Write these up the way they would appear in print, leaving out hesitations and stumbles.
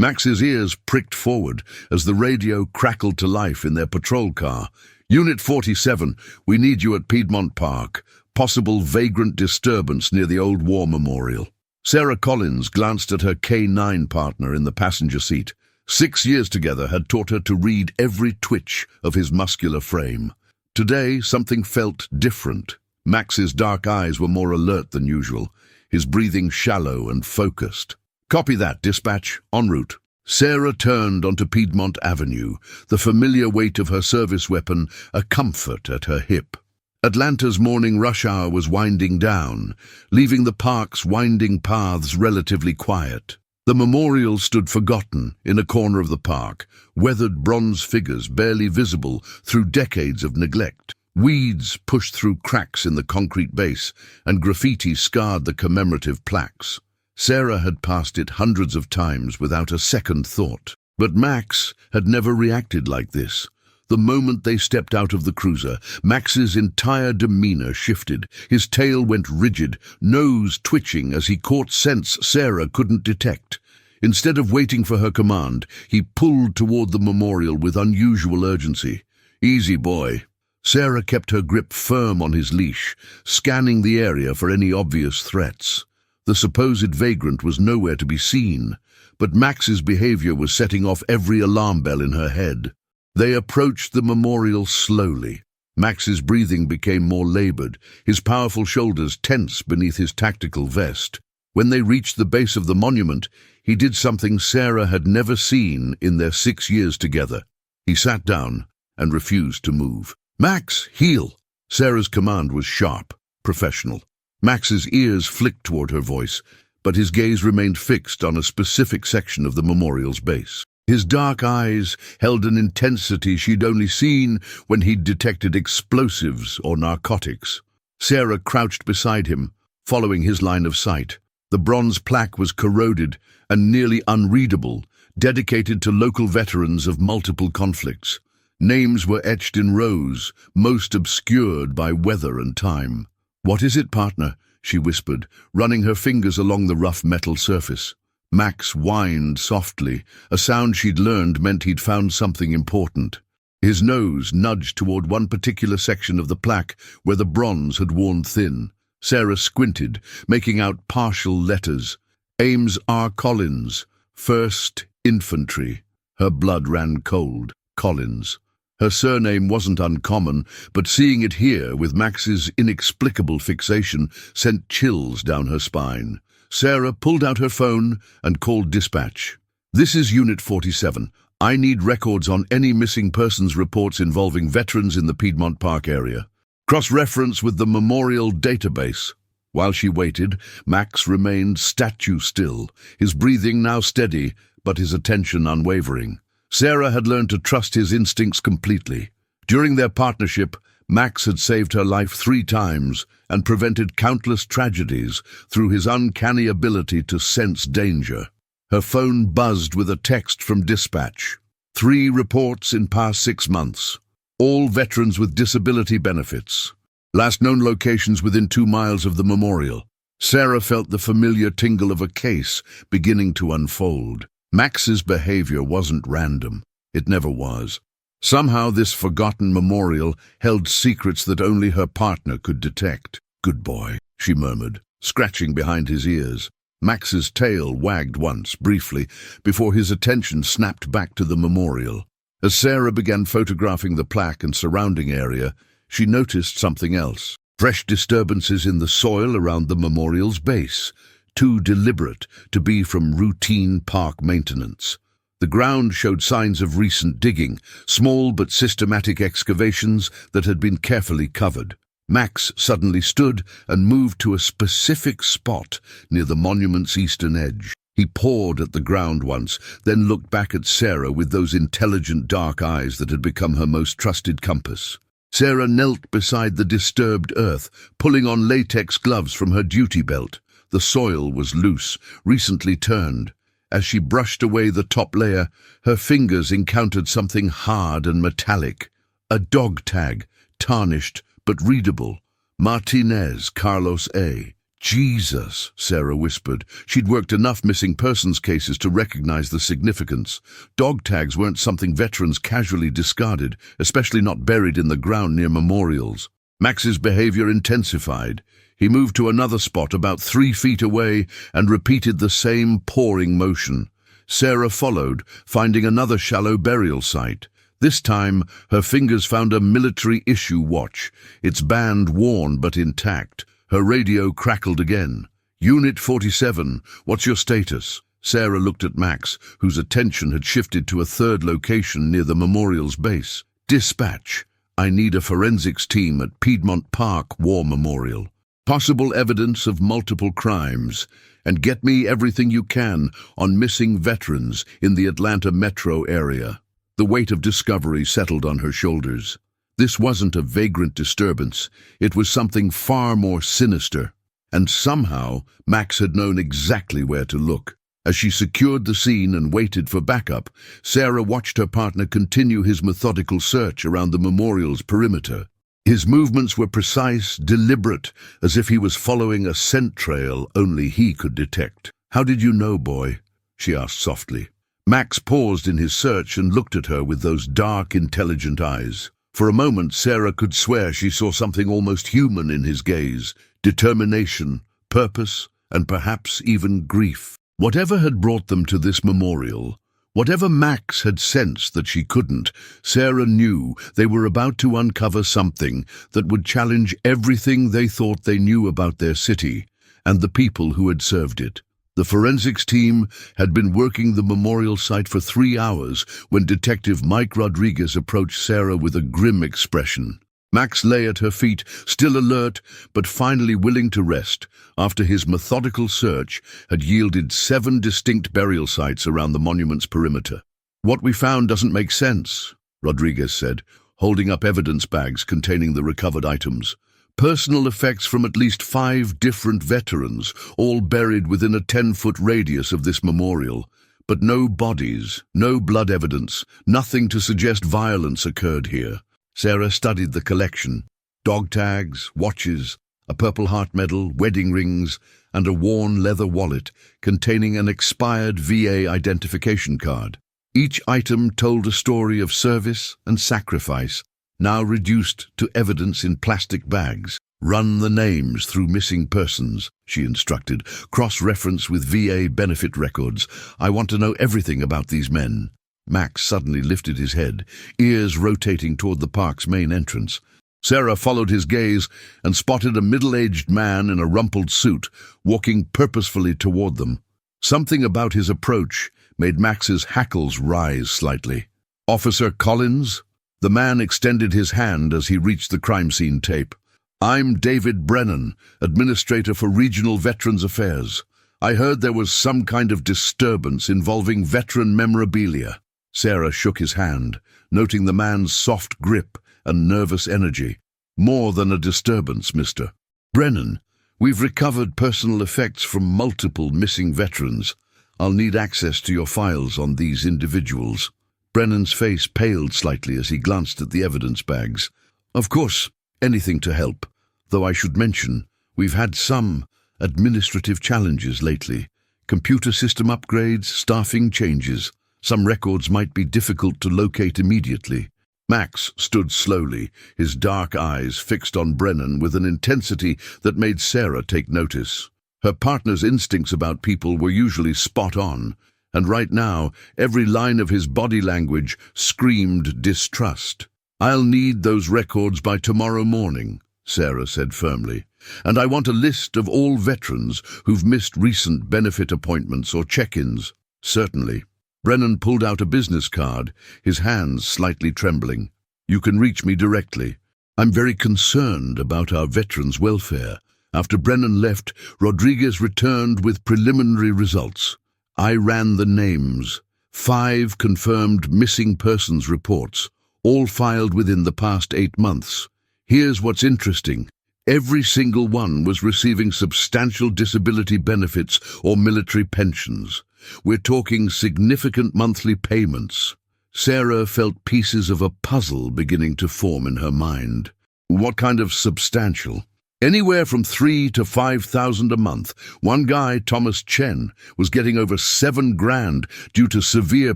Max's ears pricked forward as the radio crackled to life in their patrol car. "Unit 47, we need you at Piedmont Park. Possible vagrant disturbance near the old war memorial." Sarah Collins glanced at her canine partner in the passenger seat. 6 years together had taught her to read every twitch of his muscular frame. Today, something felt different. Max's dark eyes were more alert than usual, his breathing shallow and focused. "Copy that, dispatch. En route." Sarah turned onto Piedmont Avenue, the familiar weight of her service weapon a comfort at her hip. Atlanta's morning rush hour was winding down, leaving the park's winding paths relatively quiet. The memorial stood forgotten in a corner of the park, weathered bronze figures barely visible through decades of neglect. Weeds pushed through cracks in the concrete base, and graffiti scarred the commemorative plaques. Sarah had passed it hundreds of times without a second thought. But Max had never reacted like this. The moment they stepped out of the cruiser, Max's entire demeanor shifted. His tail went rigid, nose twitching as he caught scents Sarah couldn't detect. Instead of waiting for her command, he pulled toward the memorial with unusual urgency. "Easy, boy." Sarah kept her grip firm on his leash, scanning the area for any obvious threats. The supposed vagrant was nowhere to be seen, but Max's behavior was setting off every alarm bell in her head. They approached the memorial slowly. Max's breathing became more labored, his powerful shoulders tense beneath his tactical vest. When they reached the base of the monument, he did something Sarah had never seen in their 6 years together. He sat down and refused to move. "Max, heel!" Sarah's command was sharp, professional. Max's ears flicked toward her voice, but his gaze remained fixed on a specific section of the memorial's base. His dark eyes held an intensity she'd only seen when he'd detected explosives or narcotics. Sarah crouched beside him, following his line of sight. The bronze plaque was corroded and nearly unreadable, dedicated to local veterans of multiple conflicts. Names were etched in rows, most obscured by weather and time. "What is it, partner?" she whispered, running her fingers along the rough metal surface. Max whined softly. A sound she'd learned meant he'd found something important. His nose nudged toward one particular section of the plaque where the bronze had worn thin. Sarah squinted, making out partial letters. Ames R. Collins, 1st Infantry. Her blood ran cold. Collins. Her surname wasn't uncommon, but seeing it here with Max's inexplicable fixation sent chills down her spine. Sarah pulled out her phone and called dispatch. "This is Unit 47. I need records on any missing persons reports involving veterans in the Piedmont Park area. Cross-reference with the memorial database." While she waited, Max remained statue still, his breathing now steady, but his attention unwavering. Sarah had learned to trust his instincts completely. During their partnership, Max had saved her life 3 times and prevented countless tragedies through his uncanny ability to sense danger. Her phone buzzed with a text from dispatch. 3 reports in past 6 months. All veterans with disability benefits. Last known locations within 2 miles of the memorial. Sarah felt the familiar tingle of a case beginning to unfold. Max's behavior wasn't random. It never was. Somehow this forgotten memorial held secrets that only her partner could detect. "Good boy," she murmured, scratching behind his ears. Max's tail wagged once, briefly, before his attention snapped back to the memorial. As Sarah began photographing the plaque and surrounding area, she noticed something else. Fresh disturbances in the soil around the memorial's base, too deliberate to be from routine park maintenance. The ground showed signs of recent digging, small but systematic excavations that had been carefully covered. Max suddenly stood and moved to a specific spot near the monument's eastern edge. He pawed at the ground once, then looked back at Sarah with those intelligent dark eyes that had become her most trusted compass. Sarah knelt beside the disturbed earth, pulling on latex gloves from her duty belt. The soil was loose, recently turned. As she brushed away the top layer, her fingers encountered something hard and metallic. A dog tag, tarnished but readable. Martinez, Carlos A. Jesus, Sarah whispered. She'd worked enough missing persons cases to recognize the significance. Dog tags weren't something veterans casually discarded, especially not buried in the ground near memorials. Max's behavior intensified. He moved to another spot about 3 feet away and repeated the same pawing motion. Sarah followed, finding another shallow burial site. This time, her fingers found a military issue watch, its band worn but intact. Her radio crackled again. "Unit 47, what's your status?" Sarah looked at Max, whose attention had shifted to a third location near the memorial's base. "Dispatch. I need a forensics team at Piedmont Park War Memorial. Possible evidence of multiple crimes. And get me everything you can on missing veterans in the Atlanta metro area." The weight of discovery settled on her shoulders. This wasn't a vagrant disturbance. It was something far more sinister. And somehow, Max had known exactly where to look. As she secured the scene and waited for backup, Sarah watched her partner continue his methodical search around the memorial's perimeter. His movements were precise, deliberate, as if he was following a scent trail only he could detect. "How did you know, boy?" she asked softly. Max paused in his search and looked at her with those dark, intelligent eyes. For a moment, Sarah could swear she saw something almost human in his gaze: determination, purpose, and perhaps even grief. Whatever had brought them to this memorial, whatever Max had sensed that she couldn't, Sarah knew they were about to uncover something that would challenge everything they thought they knew about their city and the people who had served it. The forensics team had been working the memorial site for 3 hours when Detective Mike Rodriguez approached Sarah with a grim expression. Max lay at her feet, still alert, but finally willing to rest, after his methodical search had yielded 7 distinct burial sites around the monument's perimeter. "What we found doesn't make sense," Rodriguez said, holding up evidence bags containing the recovered items. "Personal effects from at least 5 different veterans, all buried within a 10-foot radius of this memorial. But no bodies, no blood evidence, nothing to suggest violence occurred here." Sarah studied the collection. Dog tags, watches, a Purple Heart medal, wedding rings, and a worn leather wallet containing an expired VA identification card. Each item told a story of service and sacrifice, now reduced to evidence in plastic bags. "Run the names through missing persons," she instructed. "Cross-reference with VA benefit records. I want to know everything about these men." Max suddenly lifted his head, ears rotating toward the park's main entrance. Sarah followed his gaze and spotted a middle-aged man in a rumpled suit, walking purposefully toward them. Something about his approach made Max's hackles rise slightly. "Officer Collins?" The man extended his hand as he reached the crime scene tape. "I'm David Brennan, Administrator for Regional Veterans Affairs. I heard there was some kind of disturbance involving veteran memorabilia." Sarah shook his hand, noting the man's soft grip and nervous energy. "More than a disturbance, Mr. Brennan. We've recovered personal effects from multiple missing veterans. I'll need access to your files on these individuals." Brennan's face paled slightly as he glanced at the evidence bags. "Of course, anything to help. Though I should mention, we've had some administrative challenges lately. Computer system upgrades, staffing changes. Some records might be difficult to locate immediately." Max stood slowly, his dark eyes fixed on Brennan with an intensity that made Sarah take notice. Her partner's instincts about people were usually spot on, and right now, every line of his body language screamed distrust. "I'll need those records by tomorrow morning," Sarah said firmly. "And I want a list of all veterans who've missed recent benefit appointments or check-ins." "Certainly." Brennan pulled out a business card, his hands slightly trembling. "You can reach me directly. I'm very concerned about our veterans' welfare." After Brennan left, Rodriguez returned with preliminary results. "I ran the names. 5 confirmed missing persons reports, all filed within the past 8 months. Here's what's interesting. Every single one was receiving substantial disability benefits or military pensions. We're talking significant monthly payments." Sarah felt pieces of a puzzle beginning to form in her mind. "What kind of substantial?" Anywhere from 3 to 5,000 a month. One guy, Thomas Chen, was getting over 7 grand due to severe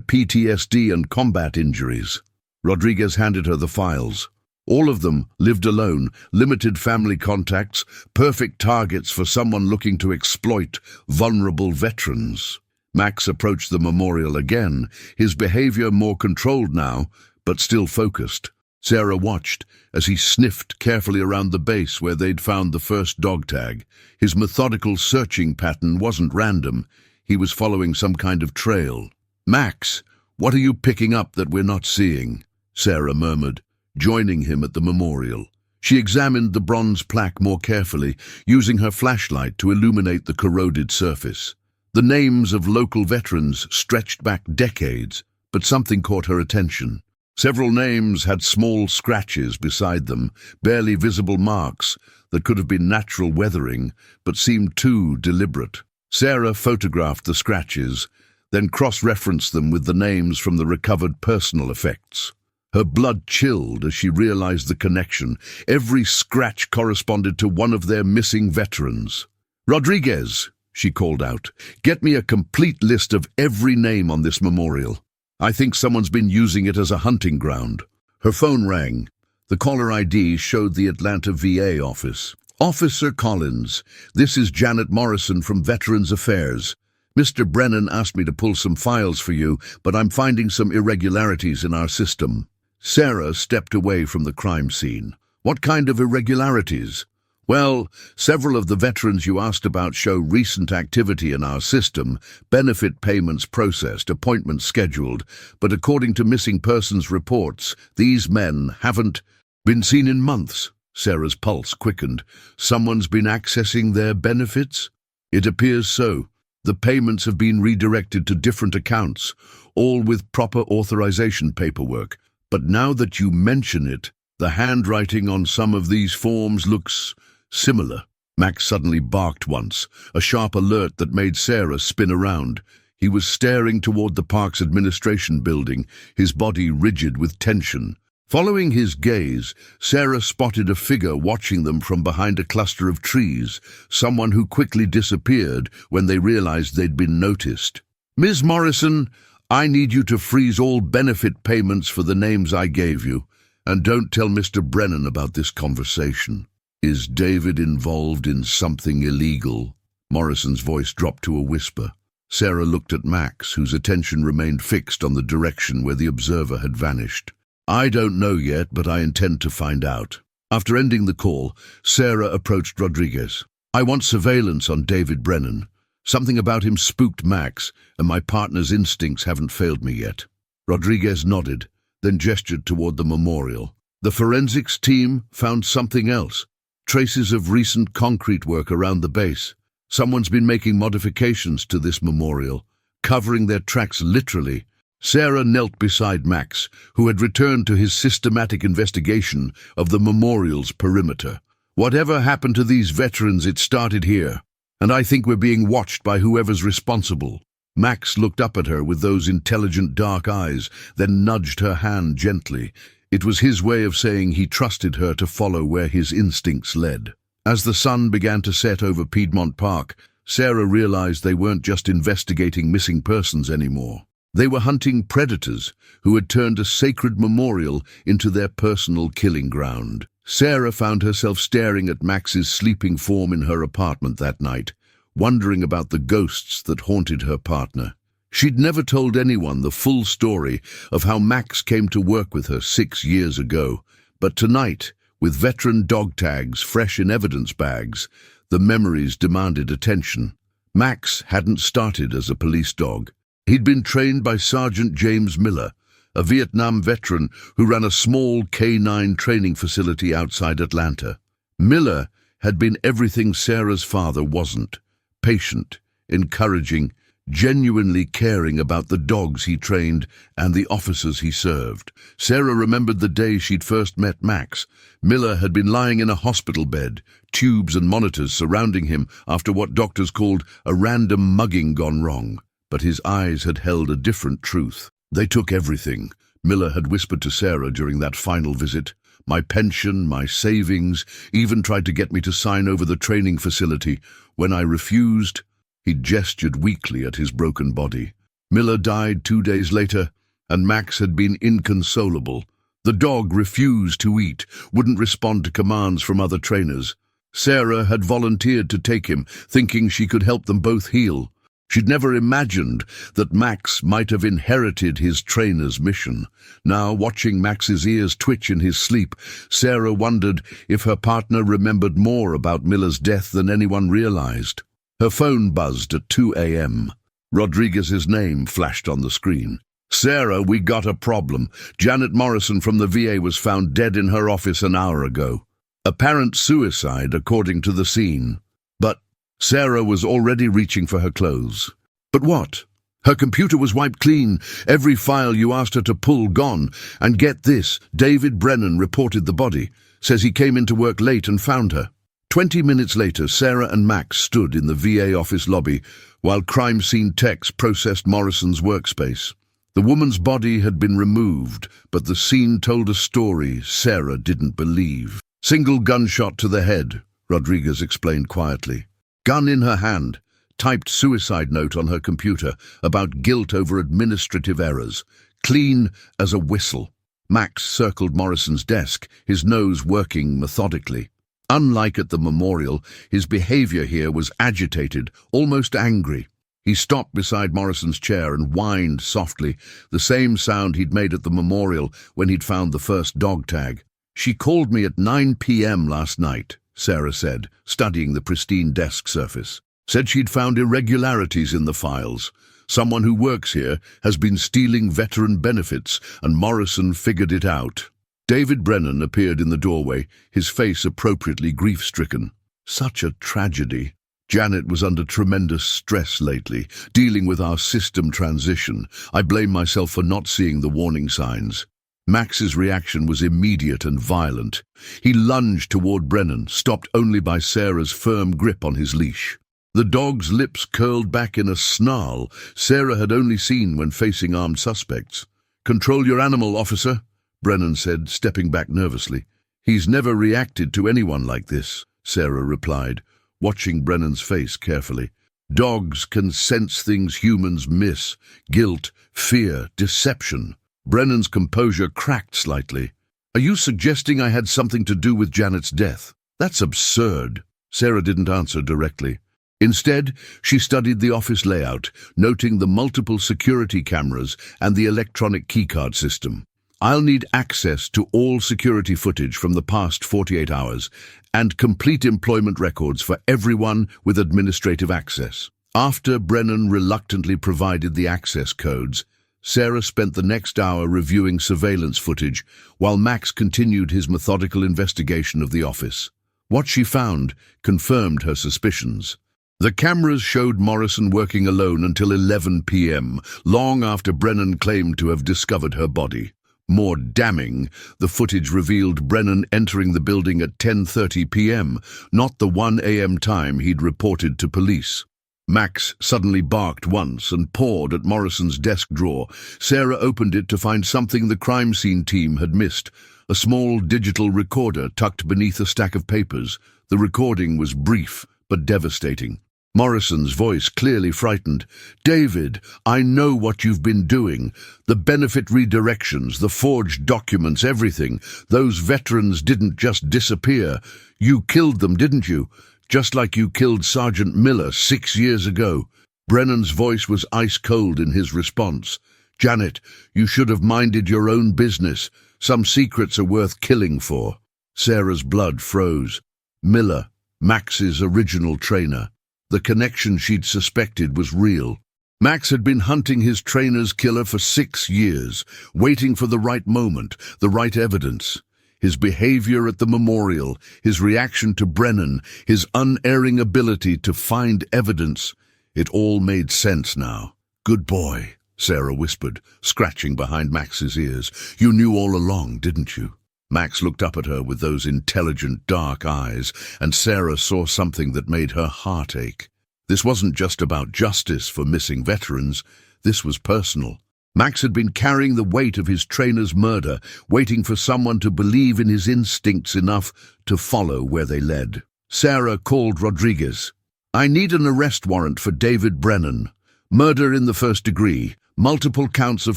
PTSD and combat injuries. Rodriguez handed her the files. All of them lived alone, limited family contacts, perfect targets for someone looking to exploit vulnerable veterans. Max approached the memorial again, his behavior more controlled now, but still focused. Sarah watched as he sniffed carefully around the base where they'd found the first dog tag. His methodical searching pattern wasn't random. He was following some kind of trail. "Max, what are you picking up that we're not seeing?" Sarah murmured, joining him at the memorial. She examined the bronze plaque more carefully, using her flashlight to illuminate the corroded surface. The names of local veterans stretched back decades, but something caught her attention. Several names had small scratches beside them, barely visible marks that could have been natural weathering, but seemed too deliberate. Sarah photographed the scratches, then cross-referenced them with the names from the recovered personal effects. Her blood chilled as she realized the connection. Every scratch corresponded to one of their missing veterans. "Rodriguez," she called out, "get me a complete list of every name on this memorial. I think someone's been using it as a hunting ground." Her phone rang. The caller ID showed the Atlanta VA office. "Officer Collins, this is Janet Morrison from Veterans Affairs. Mr. Brennan asked me to pull some files for you, but I'm finding some irregularities in our system." Sarah stepped away from the crime scene. "What kind of irregularities?" "Well, several of the veterans you asked about show recent activity in our system, benefit payments processed, appointments scheduled, but according to missing persons reports, these men haven't been seen in months." Sarah's pulse quickened. "Someone's been accessing their benefits?" "It appears so. The payments have been redirected to different accounts, all with proper authorization paperwork. But now that you mention it, the handwriting on some of these forms looks similar." Max suddenly barked once, a sharp alert that made Sarah spin around. He was staring toward the park's administration building, his body rigid with tension. Following his gaze, Sarah spotted a figure watching them from behind a cluster of trees, someone who quickly disappeared when they realized they'd been noticed. "Ms. Morrison, I need you to freeze all benefit payments for the names I gave you, and don't tell Mr. Brennan about this conversation." "Is David involved in something illegal?" Morrison's voice dropped to a whisper. Sarah looked at Max, whose attention remained fixed on the direction where the observer had vanished. "I don't know yet, but I intend to find out." After ending the call, Sarah approached Rodriguez. "I want surveillance on David Brennan. Something about him spooked Max, and my partner's instincts haven't failed me yet." Rodriguez nodded, then gestured toward the memorial. "The forensics team found something else. Traces of recent concrete work around the base. Someone's been making modifications to this memorial, covering their tracks literally." Sarah knelt beside Max, who had returned to his systematic investigation of the memorial's perimeter. "Whatever happened to these veterans, it started here, and I think we're being watched by whoever's responsible." Max looked up at her with those intelligent dark eyes, then nudged her hand gently. It was his way of saying he trusted her to follow where his instincts led. As the sun began to set over Piedmont Park, Sarah realized they weren't just investigating missing persons anymore. They were hunting predators who had turned a sacred memorial into their personal killing ground. Sarah found herself staring at Max's sleeping form in her apartment that night, wondering about the ghosts that haunted her partner. She'd never told anyone the full story of how Max came to work with her 6 years ago, but tonight, with veteran dog tags fresh in evidence bags, the memories demanded attention. Max hadn't started as a police dog. He'd been trained by Sergeant James Miller, a Vietnam veteran who ran a small canine training facility outside Atlanta. Miller had been everything Sarah's father wasn't: patient, encouraging, genuinely caring about the dogs he trained and the officers he served. Sarah remembered the day she'd first met Max. Miller had been lying in a hospital bed, tubes and monitors surrounding him after what doctors called a random mugging gone wrong. But his eyes had held a different truth. "They took everything," Miller had whispered to Sarah during that final visit. My pension, my savings, even tried to get me to sign over the training facility. When I refused, he gestured weakly at his broken body. Miller died 2 days later, and Max had been inconsolable. The dog refused to eat, wouldn't respond to commands from other trainers. Sarah had volunteered to take him, thinking she could help them both heal. She'd never imagined that Max might have inherited his trainer's mission. Now, watching Max's ears twitch in his sleep, Sarah wondered if her partner remembered more about Miller's death than anyone realized. Her phone buzzed at 2 a.m. Rodriguez's name flashed on the screen. "Sarah, we got a problem. Janet Morrison from the VA was found dead in her office an hour ago. Apparent suicide, according to the scene." But Sarah was already reaching for her clothes. But what? Her computer was wiped clean, every file you asked her to pull gone. And get this, David Brennan reported the body, says he came into work late and found her. 20 minutes later, Sarah and Max stood in the VA office lobby while crime scene techs processed Morrison's workspace. The woman's body had been removed, but the scene told a story Sarah didn't believe. "Single gunshot to the head," Rodriguez explained quietly. Gun in her hand, typed suicide note on her computer about guilt over administrative errors. Clean as a whistle. Max circled Morrison's desk, his nose working methodically. Unlike at the memorial, his behavior here was agitated, almost angry. He stopped beside Morrison's chair and whined softly, the same sound he'd made at the memorial when he'd found the first dog tag. "She called me at 9 p.m. last night," Sarah said, studying the pristine desk surface. "Said she'd found irregularities in the files. Someone who works here has been stealing veteran benefits, and Morrison figured it out." David Brennan appeared in the doorway, his face appropriately grief-stricken. "Such a tragedy. Janet was under tremendous stress lately, dealing with our system transition. I blame myself for not seeing the warning signs." Max's reaction was immediate and violent. He lunged toward Brennan, stopped only by Sarah's firm grip on his leash. The dog's lips curled back in a snarl Sarah had only seen when facing armed suspects. "Control your animal, officer," Brennan said, stepping back nervously. "He's never reacted to anyone like this," Sarah replied, watching Brennan's face carefully. "Dogs can sense things humans miss: guilt, fear, deception." Brennan's composure cracked slightly. "Are you suggesting I had something to do with Janet's death? That's absurd." Sarah didn't answer directly. Instead, she studied the office layout, noting the multiple security cameras and the electronic keycard system. "I'll need access to all security footage from the past 48 hours and complete employment records for everyone with administrative access." After Brennan reluctantly provided the access codes, Sarah spent the next hour reviewing surveillance footage while Max continued his methodical investigation of the office. What she found confirmed her suspicions. The cameras showed Morrison working alone until 11 p.m., long after Brennan claimed to have discovered her body. More damning, the footage revealed Brennan entering the building at 10:30 p.m., not the 1 a.m. time he'd reported to police. Max suddenly barked once and pawed at Morrison's desk drawer. Sarah opened it to find something the crime scene team had missed, a small digital recorder tucked beneath a stack of papers. The recording was brief but devastating. Morrison's voice clearly frightened. "David, I know what you've been doing. The benefit redirections, the forged documents, everything. Those veterans didn't just disappear. You killed them, didn't you? Just like you killed Sergeant Miller 6 years ago." Brennan's voice was ice-cold in his response. "Janet, you should have minded your own business. Some secrets are worth killing for." Sarah's blood froze. Miller, Max's original trainer. The connection she'd suspected was real. Max had been hunting his trainer's killer for 6 years, waiting for the right moment, the right evidence. His behavior at the memorial, his reaction to Brennan, his unerring ability to find evidence. It all made sense now. "Good boy," Sarah whispered, scratching behind Max's ears. "You knew all along, didn't you?" Max looked up at her with those intelligent, dark eyes, and Sarah saw something that made her heart ache. This wasn't just about justice for missing veterans. This was personal. Max had been carrying the weight of his trainer's murder, waiting for someone to believe in his instincts enough to follow where they led. Sarah called Rodriguez. "I need an arrest warrant for David Brennan. Murder in the first degree, multiple counts of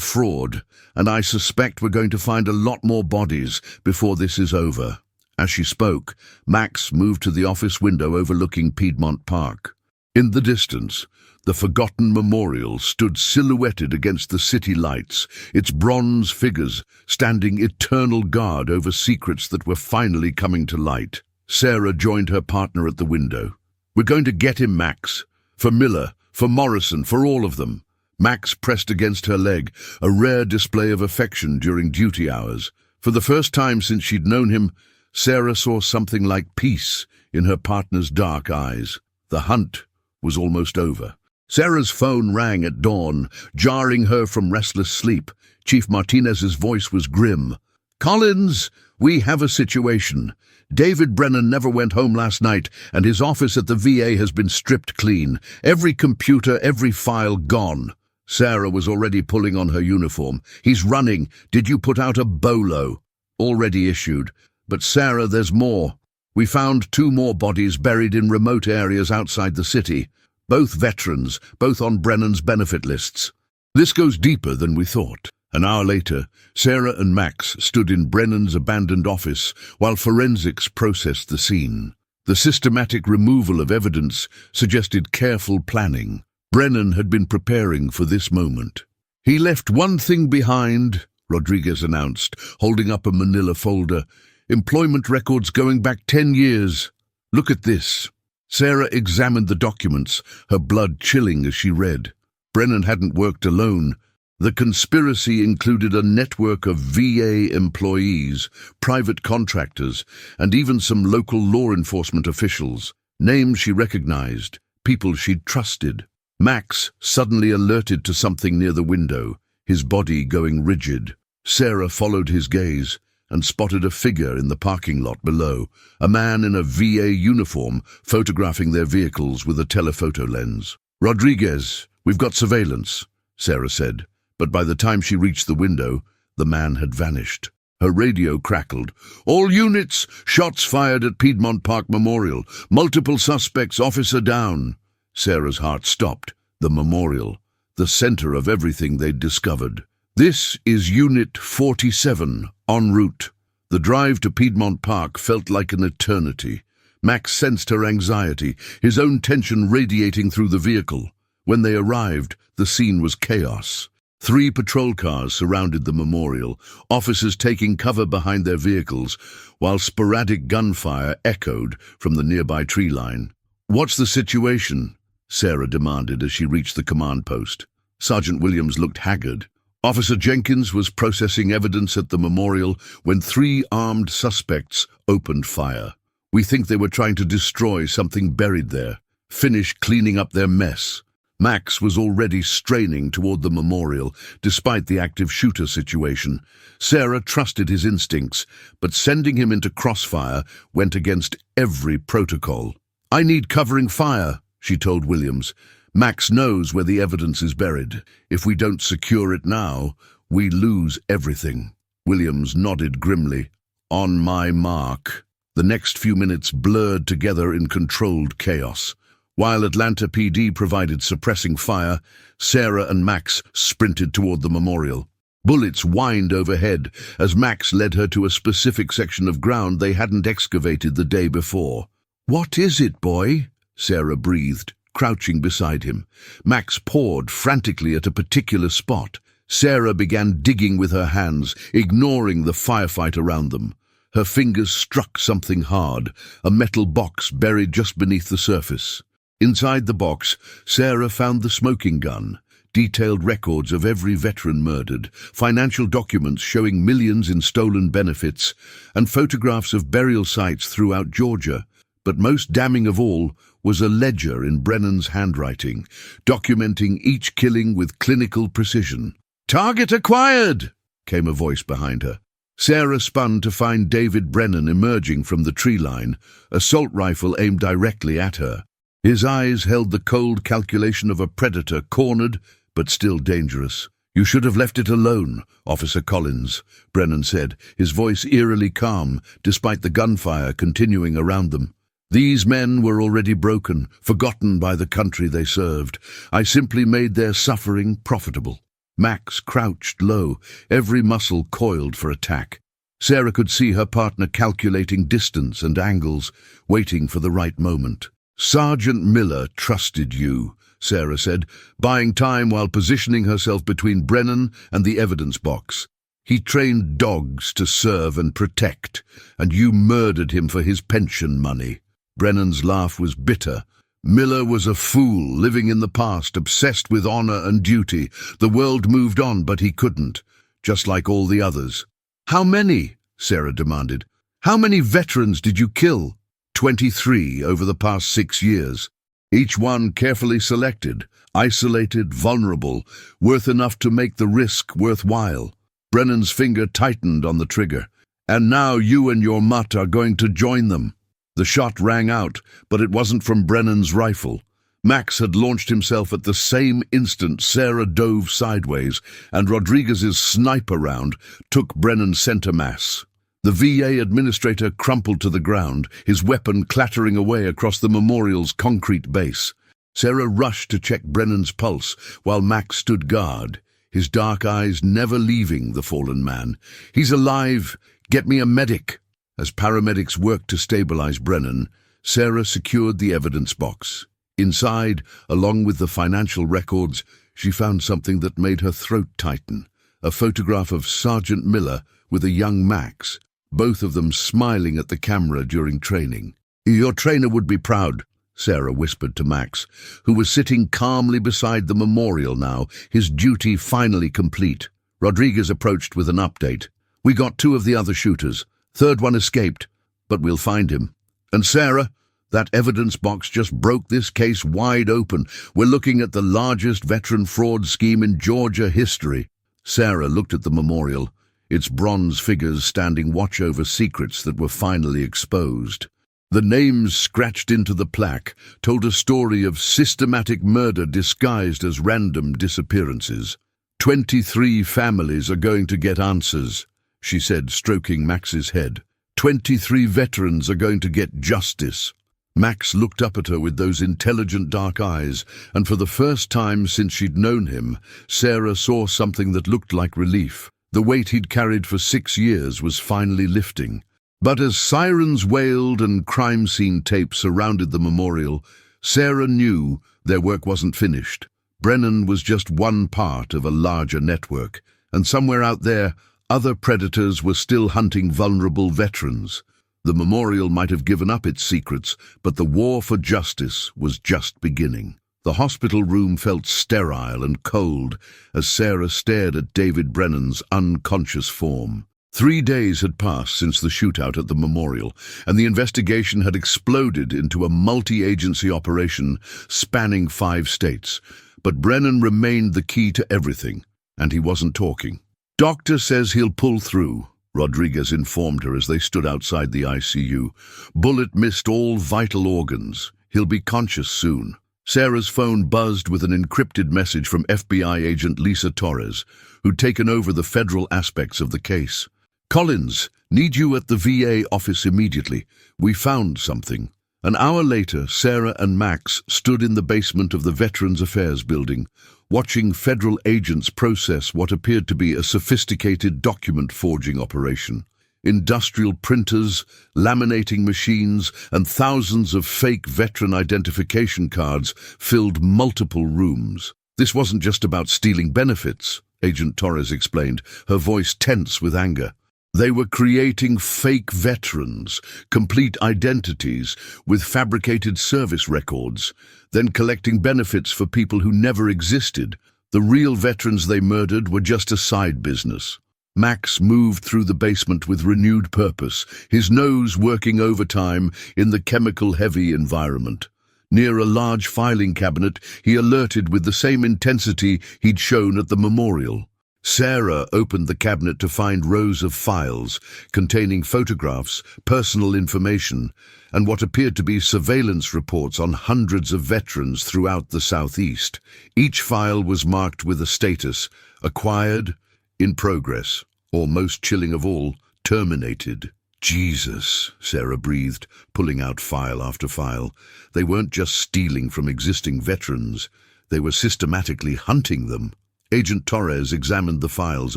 fraud, and I suspect we're going to find a lot more bodies before this is over." As she spoke, Max moved to the office window overlooking Piedmont Park. In the distance, the forgotten memorial stood silhouetted against the city lights, its bronze figures standing eternal guard over secrets that were finally coming to light. Sarah joined her partner at the window. "We're going to get him, Max. For Miller, for Morrison, for all of them." Max pressed against her leg, a rare display of affection during duty hours. For the first time since she'd known him, Sarah saw something like peace in her partner's dark eyes. The hunt was almost over. Sarah's phone rang at dawn, jarring her from restless sleep. Chief Martinez's voice was grim. "Collins, we have a situation. David Brennan never went home last night, and his office at the VA has been stripped clean. Every computer, every file gone." Sarah was already pulling on her uniform. "He's running. Did you put out a BOLO?" "Already issued. But Sarah, there's more. We found 2 more bodies buried in remote areas outside the city. Both veterans, both on Brennan's benefit lists. This goes deeper than we thought." An hour later, Sarah and Max stood in Brennan's abandoned office while forensics processed the scene. The systematic removal of evidence suggested careful planning. Brennan had been preparing for this moment. "He left one thing behind," Rodriguez announced, holding up a manila folder. "Employment records going back 10 years. Look at this." Sarah examined the documents, her blood chilling as she read. Brennan hadn't worked alone. The conspiracy included a network of VA employees, private contractors, and even some local law enforcement officials. Names she recognized, people she'd trusted. Max suddenly alerted to something near the window, his body going rigid. Sarah followed his gaze and spotted a figure in the parking lot below, a man in a VA uniform photographing their vehicles with a telephoto lens. "Rodriguez, we've got surveillance," Sarah said, but by the time she reached the window, the man had vanished. Her radio crackled. "All units, shots fired at Piedmont Park Memorial. Multiple suspects, officer down." Sarah's heart stopped. The memorial, the center of everything they'd discovered. "This is Unit 47, en route." The drive to Piedmont Park felt like an eternity. Max sensed her anxiety, his own tension radiating through the vehicle. When they arrived, the scene was chaos. 3 patrol cars surrounded the memorial, officers taking cover behind their vehicles, while sporadic gunfire echoed from the nearby tree line. "What's the situation?" Sarah demanded as she reached the command post. Sergeant Williams looked haggard. Officer Jenkins was processing evidence at the memorial when 3 armed suspects opened fire. "We think they were trying to destroy something buried there. Finish cleaning up their mess." Max was already straining toward the memorial, despite the active shooter situation. Sarah trusted his instincts, but sending him into crossfire went against every protocol. "I need covering fire," she told Williams. "Max knows where the evidence is buried. If we don't secure it now, we lose everything." Williams nodded grimly. "On my mark." The next few minutes blurred together in controlled chaos. While Atlanta PD provided suppressing fire, Sarah and Max sprinted toward the memorial. Bullets whined overhead as Max led her to a specific section of ground they hadn't excavated the day before. "What is it, boy?" Sarah breathed, crouching beside him. Max pawed frantically at a particular spot. Sarah began digging with her hands, ignoring the firefight around them. Her fingers struck something hard, a metal box buried just beneath the surface. Inside the box, Sarah found the smoking gun, detailed records of every veteran murdered, financial documents showing millions in stolen benefits, and photographs of burial sites throughout Georgia. But most damning of all was a ledger in Brennan's handwriting, documenting each killing with clinical precision. "Target acquired!" came a voice behind her. Sarah spun to find David Brennan emerging from the tree line, assault rifle aimed directly at her. His eyes held the cold calculation of a predator, cornered but still dangerous. "You should have left it alone, Officer Collins," Brennan said, his voice eerily calm, despite the gunfire continuing around them. "These men were already broken, forgotten by the country they served. I simply made their suffering profitable." Max crouched low, every muscle coiled for attack. Sarah could see her partner calculating distance and angles, waiting for the right moment. "Sergeant Miller trusted you," Sarah said, buying time while positioning herself between Brennan and the evidence box. "He trained dogs to serve and protect, and you murdered him for his pension money." Brennan's laugh was bitter. "Miller was a fool, living in the past, obsessed with honor and duty. The world moved on, but he couldn't, just like all the others." "How many?" Sarah demanded. "How many veterans did you kill?" 23 over the past 6 years. Each one carefully selected, isolated, vulnerable, worth enough to make the risk worthwhile. Brennan's finger tightened on the trigger. "And now you and your mutt are going to join them." The shot rang out, but it wasn't from Brennan's rifle. Max had launched himself at the same instant. Sarah dove sideways, and Rodriguez's sniper round took Brennan's center mass. The VA administrator crumpled to the ground, his weapon clattering away across the memorial's concrete base. Sarah rushed to check Brennan's pulse, while Max stood guard, his dark eyes never leaving the fallen man. "He's alive! Get me a medic!" As paramedics worked to stabilize Brennan, Sarah secured the evidence box. Inside, along with the financial records, she found something that made her throat tighten. A photograph of Sergeant Miller with a young Max, both of them smiling at the camera during training. "Your trainer would be proud," Sarah whispered to Max, who was sitting calmly beside the memorial now, his duty finally complete. Rodriguez approached with an update. "We got 2 of the other shooters. Third one escaped, but we'll find him. And Sarah, that evidence box just broke this case wide open. We're looking at the largest veteran fraud scheme in Georgia history." Sarah looked at the memorial, its bronze figures standing watch over secrets that were finally exposed. The names scratched into the plaque told a story of systematic murder disguised as random disappearances. 23 families are going to get answers," she said, stroking Max's head. 23 veterans are going to get justice." Max looked up at her with those intelligent dark eyes, and for the first time since she'd known him, Sarah saw something that looked like relief. The weight he'd carried for 6 years was finally lifting. But as sirens wailed and crime scene tapes surrounded the memorial, Sarah knew their work wasn't finished. Brennan was just one part of a larger network, and somewhere out there, other predators were still hunting vulnerable veterans. The memorial might have given up its secrets, but the war for justice was just beginning. The hospital room felt sterile and cold as Sarah stared at David Brennan's unconscious form. 3 days had passed since the shootout at the memorial, and the investigation had exploded into a multi-agency operation spanning 5 states. But Brennan remained the key to everything, and he wasn't talking. "Doctor says he'll pull through," Rodriguez informed her as they stood outside the ICU. "Bullet missed all vital organs. He'll be conscious soon." Sarah's phone buzzed with an encrypted message from FBI agent Lisa Torres, who'd taken over the federal aspects of the case. "Collins, need you at the VA office immediately. We found something." An hour later, Sarah and Max stood in the basement of the Veterans Affairs building, watching federal agents process what appeared to be a sophisticated document forging operation. Industrial printers, laminating machines, and thousands of fake veteran identification cards filled multiple rooms. "This wasn't just about stealing benefits," Agent Torres explained, her voice tense with anger. "They were creating fake veterans, complete identities with fabricated service records, then collecting benefits for people who never existed. The real veterans they murdered were just a side business." Max moved through the basement with renewed purpose, his nose working overtime in the chemical-heavy environment. Near a large filing cabinet, he alerted with the same intensity he'd shown at the memorial. Sarah opened the cabinet to find rows of files containing photographs, personal information, and what appeared to be surveillance reports on hundreds of veterans throughout the Southeast. Each file was marked with a status: acquired, in progress, or most chilling of all, terminated. Jesus, Sarah breathed, pulling out file after file. They weren't just stealing from existing veterans, they were systematically hunting them. Agent Torres examined the files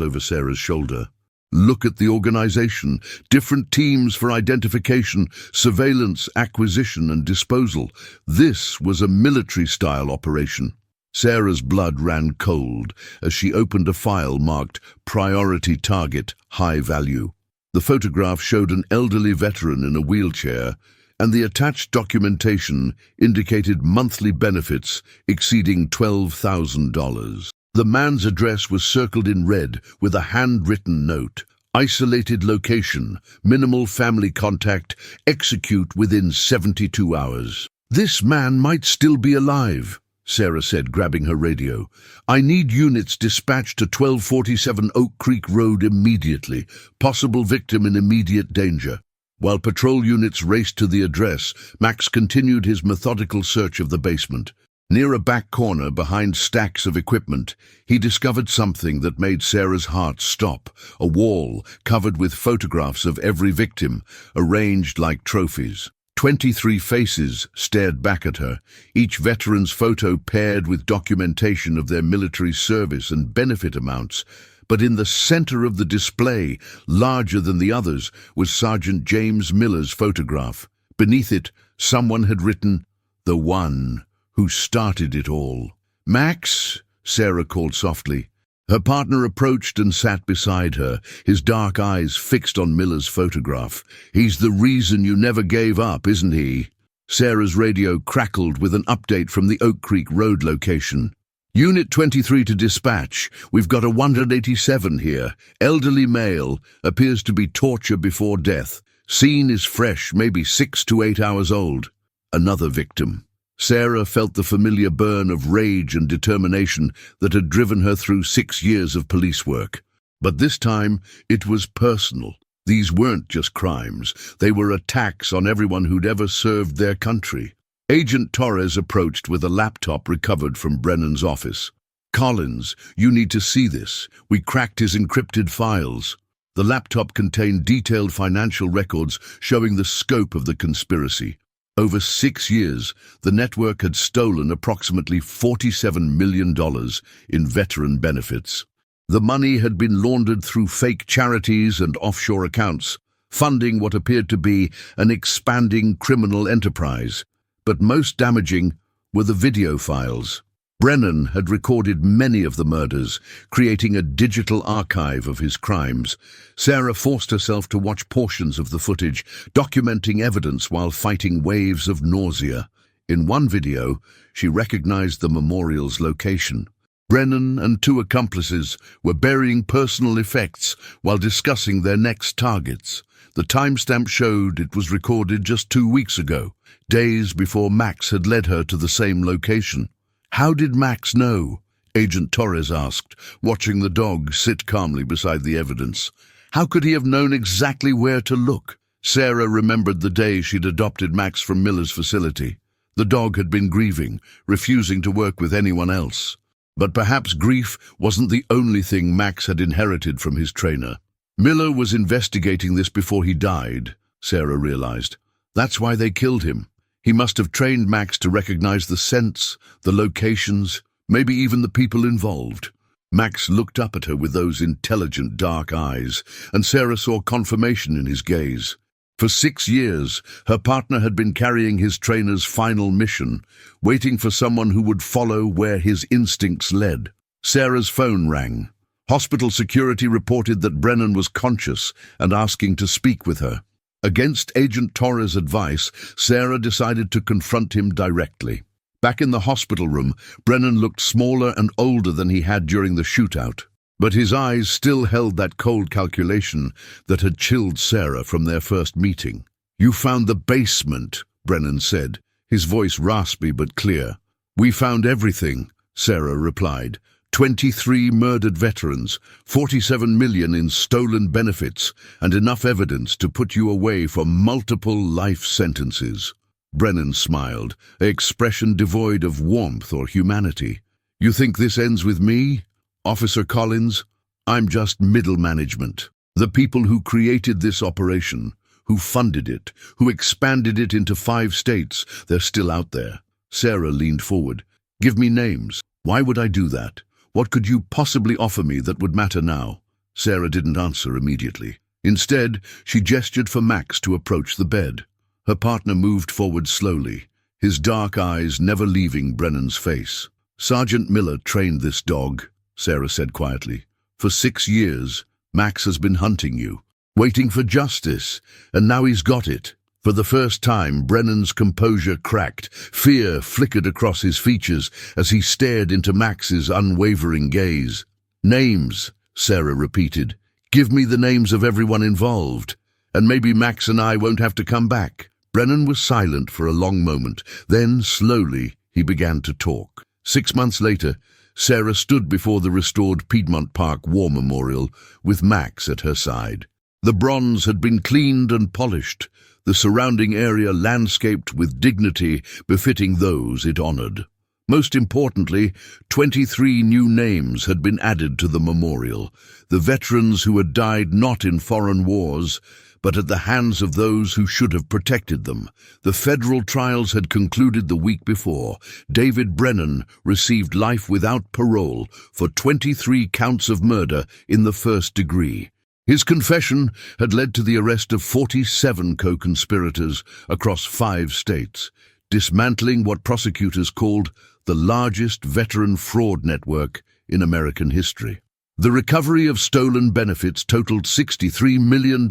over Sarah's shoulder. Look at the organization. Different teams for identification, surveillance, acquisition, and disposal. This was a military-style operation. Sarah's blood ran cold as she opened a file marked Priority Target, High Value. The photograph showed an elderly veteran in a wheelchair, and the attached documentation indicated monthly benefits exceeding $12,000. The man's address was circled in red with a handwritten note: isolated location, minimal family contact, execute within 72 hours. This man might still be alive, Sarah said, grabbing her radio. I need units dispatched to 1247 Oak Creek Road immediately. Possible victim in immediate danger. While patrol units raced to the address, Max continued his methodical search of the basement. Near a back corner behind stacks of equipment, he discovered something that made Sarah's heart stop: a wall covered with photographs of every victim, arranged like trophies. 23 faces stared back at her, each veteran's photo paired with documentation of their military service and benefit amounts. But in the center of the display, larger than the others, was Sergeant James Miller's photograph. Beneath it, someone had written, "The one who started it all." "Max," Sarah called softly. Her partner approached and sat beside her, his dark eyes fixed on Miller's photograph. "He's the reason you never gave up, isn't he?" Sarah's radio crackled with an update from the Oak Creek Road location. "Unit 23 to dispatch. We've got a 187 here. Elderly male. Appears to be torture before death. Scene is fresh, maybe 6 to 8 hours old." Another victim. Sarah felt the familiar burn of rage and determination that had driven her through 6 years of police work. But this time, it was personal. These weren't just crimes. They were attacks on everyone who'd ever served their country. Agent Torres approached with a laptop recovered from Brennan's office. "Collins, you need to see this. We cracked his encrypted files." The laptop contained detailed financial records showing the scope of the conspiracy. Over 6 years, the network had stolen approximately $47 million in veteran benefits. The money had been laundered through fake charities and offshore accounts, funding what appeared to be an expanding criminal enterprise. But most damaging were the video files. Brennan had recorded many of the murders, creating a digital archive of his crimes. Sarah forced herself to watch portions of the footage, documenting evidence while fighting waves of nausea. In one video, she recognized the memorial's location. Brennan and 2 accomplices were burying personal effects while discussing their next targets. The timestamp showed it was recorded just 2 weeks ago, days before Max had led her to the same location. "How did Max know?" Agent Torres asked, watching the dog sit calmly beside the evidence. "How could he have known exactly where to look?" Sarah remembered the day she'd adopted Max from Miller's facility. The dog had been grieving, refusing to work with anyone else. But perhaps grief wasn't the only thing Max had inherited from his trainer. Miller was investigating this before he died, Sarah realized. That's why they killed him. He must have trained Max to recognize the scents, the locations, maybe even the people involved. Max looked up at her with those intelligent dark eyes, and Sarah saw confirmation in his gaze. For 6 years, her partner had been carrying his trainer's final mission, waiting for someone who would follow where his instincts led. Sarah's phone rang. Hospital security reported that Brennan was conscious and asking to speak with her. Against Agent Torres' advice, Sarah decided to confront him directly. Back in the hospital room, Brennan looked smaller and older than he had during the shootout. But his eyes still held that cold calculation that had chilled Sarah from their first meeting. "You found the basement," Brennan said, his voice raspy but clear. "We found everything," Sarah replied. 23 murdered veterans, 47 million in stolen benefits, and enough evidence to put you away for multiple life sentences. Brennan smiled, an expression devoid of warmth or humanity. You think this ends with me, Officer Collins? I'm just middle management. The people who created this operation, who funded it, who expanded it into 5 states, they're still out there. Sarah leaned forward. Give me names. Why would I do that? What could you possibly offer me that would matter now? Sarah didn't answer immediately. Instead, she gestured for Max to approach the bed. Her partner moved forward slowly, his dark eyes never leaving Brennan's face. Sergeant Miller trained this dog, Sarah said quietly. For 6 years, Max has been hunting you, waiting for justice, and now he's got it. For the first time, Brennan's composure cracked. Fear flickered across his features as he stared into Max's unwavering gaze. Names, Sarah repeated. Give me the names of everyone involved, and maybe Max and I won't have to come back. Brennan was silent for a long moment. Then, slowly, he began to talk. 6 months later, Sarah stood before the restored Piedmont Park War Memorial with Max at her side. The bronze had been cleaned and polished, the surrounding area landscaped with dignity befitting those it honored. Most importantly, 23 new names had been added to the memorial, the veterans who had died not in foreign wars, but at the hands of those who should have protected them. The federal trials had concluded the week before. David Brennan received life without parole for 23 counts of murder in the first degree. His confession had led to the arrest of 47 co-conspirators across 5 states, dismantling what prosecutors called the largest veteran fraud network in American history. The recovery of stolen benefits totaled $63 million,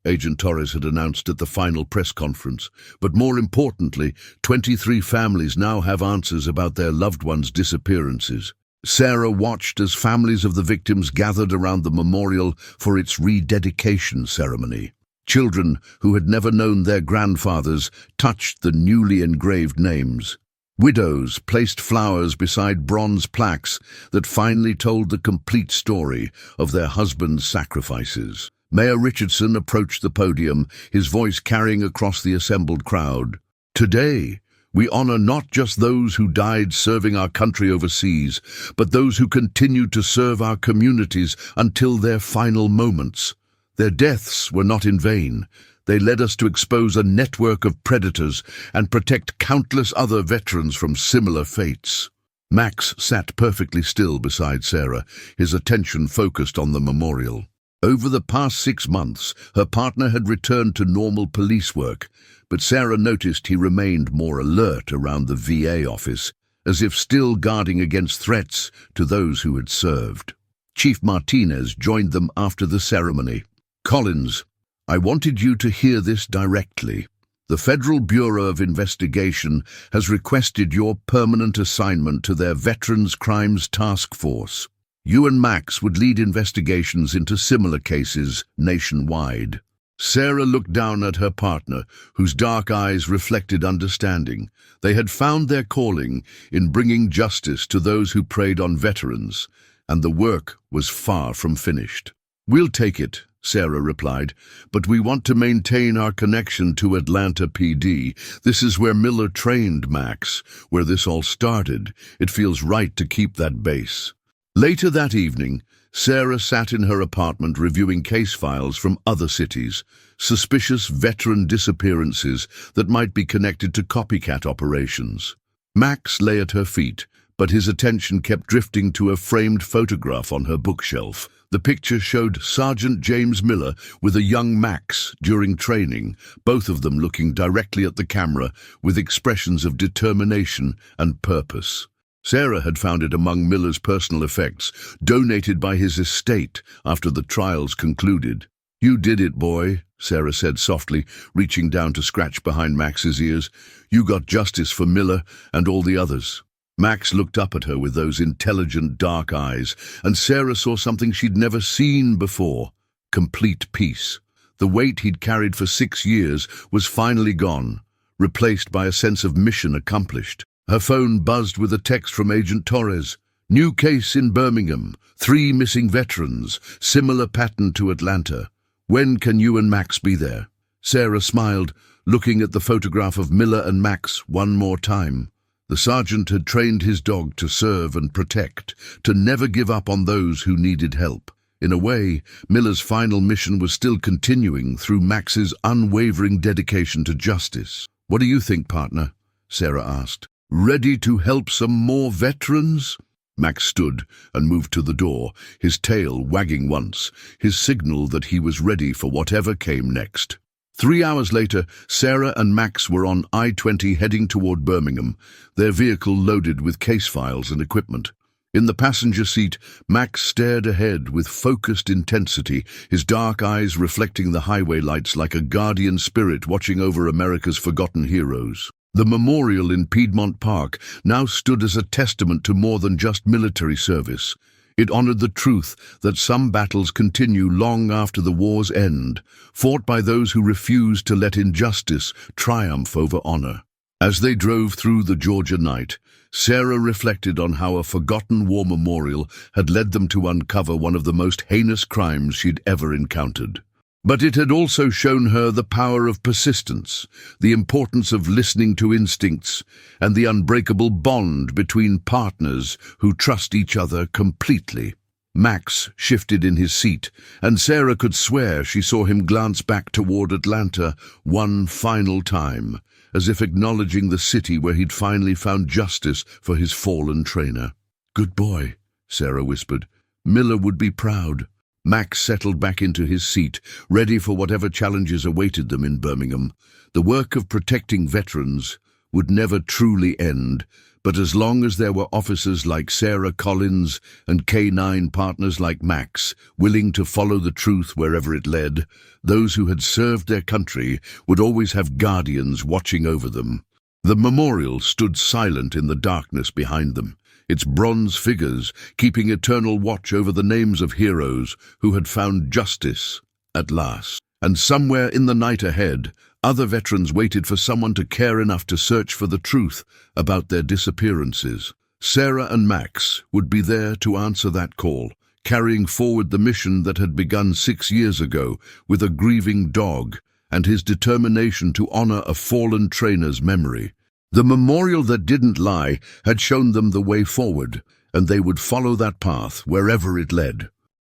Agent Torres had announced at the final press conference. But more importantly, 23 families now have answers about their loved ones' disappearances. Sarah watched as families of the victims gathered around the memorial for its rededication ceremony. Children who had never known their grandfathers touched the newly engraved names. Widows placed flowers beside bronze plaques that finally told the complete story of their husbands' sacrifices. Mayor Richardson approached the podium, his voice carrying across the assembled crowd. Today, we honor not just those who died serving our country overseas, but those who continued to serve our communities until their final moments. Their deaths were not in vain. They led us to expose a network of predators and protect countless other veterans from similar fates. Max sat perfectly still beside Sarah, his attention focused on the memorial. Over the past 6 months, her partner had returned to normal police work, but Sarah noticed he remained more alert around the VA office, as if still guarding against threats to those who had served. Chief Martinez joined them after the ceremony. Collins, I wanted you to hear this directly. The Federal Bureau of Investigation has requested your permanent assignment to their Veterans Crimes Task Force. You and Max would lead investigations into similar cases nationwide. Sarah looked down at her partner, whose dark eyes reflected understanding. They had found their calling in bringing justice to those who preyed on veterans, and the work was far from finished. We'll take it, Sarah replied, but we want to maintain our connection to Atlanta PD. This is where Miller trained Max, where this all started. It feels right to keep that base. Later that evening, Sarah sat in her apartment reviewing case files from other cities, suspicious veteran disappearances that might be connected to copycat operations. Max lay at her feet, but his attention kept drifting to a framed photograph on her bookshelf. The picture showed Sergeant James Miller with a young Max during training, both of them looking directly at the camera with expressions of determination and purpose. Sarah had found it among Miller's personal effects, donated by his estate after the trials concluded. You did it, boy, Sarah said softly, reaching down to scratch behind Max's ears. You got justice for Miller and all the others. Max looked up at her with those intelligent dark eyes, and Sarah saw something she'd never seen before: complete peace. The weight he'd carried for 6 years was finally gone, replaced by a sense of mission accomplished. Her phone buzzed with a text from Agent Torres. New case in Birmingham. 3 missing veterans. Similar pattern to Atlanta. When can you and Max be there? Sarah smiled, looking at the photograph of Miller and Max one more time. The sergeant had trained his dog to serve and protect, to never give up on those who needed help. In a way, Miller's final mission was still continuing through Max's unwavering dedication to justice. What do you think, partner? Sarah asked. Ready to help some more veterans? Max stood and moved to the door, his tail wagging once, his signal that he was ready for whatever came next. 3 hours later, Sarah and Max were on I-20 heading toward Birmingham, their vehicle loaded with case files and equipment. In the passenger seat, Max stared ahead with focused intensity, his dark eyes reflecting the highway lights like a guardian spirit watching over America's forgotten heroes. The memorial in Piedmont Park now stood as a testament to more than just military service. It honored the truth that some battles continue long after the war's end, fought by those who refuse to let injustice triumph over honor. As they drove through the Georgia night, Sarah reflected on how a forgotten war memorial had led them to uncover one of the most heinous crimes she'd ever encountered. But it had also shown her the power of persistence, the importance of listening to instincts, and the unbreakable bond between partners who trust each other completely. Max shifted in his seat, and Sarah could swear she saw him glance back toward Atlanta one final time, as if acknowledging the city where he'd finally found justice for his fallen trainer. "Good boy," Sarah whispered. "Miller would be proud." Max settled back into his seat, ready for whatever challenges awaited them in Birmingham. The work of protecting veterans would never truly end, but as long as there were officers like Sarah Collins and canine partners like Max, willing to follow the truth wherever it led, those who had served their country would always have guardians watching over them. The memorial stood silent in the darkness behind them, its bronze figures keeping eternal watch over the names of heroes who had found justice at last. And somewhere in the night ahead, other veterans waited for someone to care enough to search for the truth about their disappearances. Sarah and Max would be there to answer that call, carrying forward the mission that had begun 6 years ago with a grieving dog and his determination to honor a fallen trainer's memory. The memorial that didn't lie had shown them the way forward, and they would follow that path wherever it led.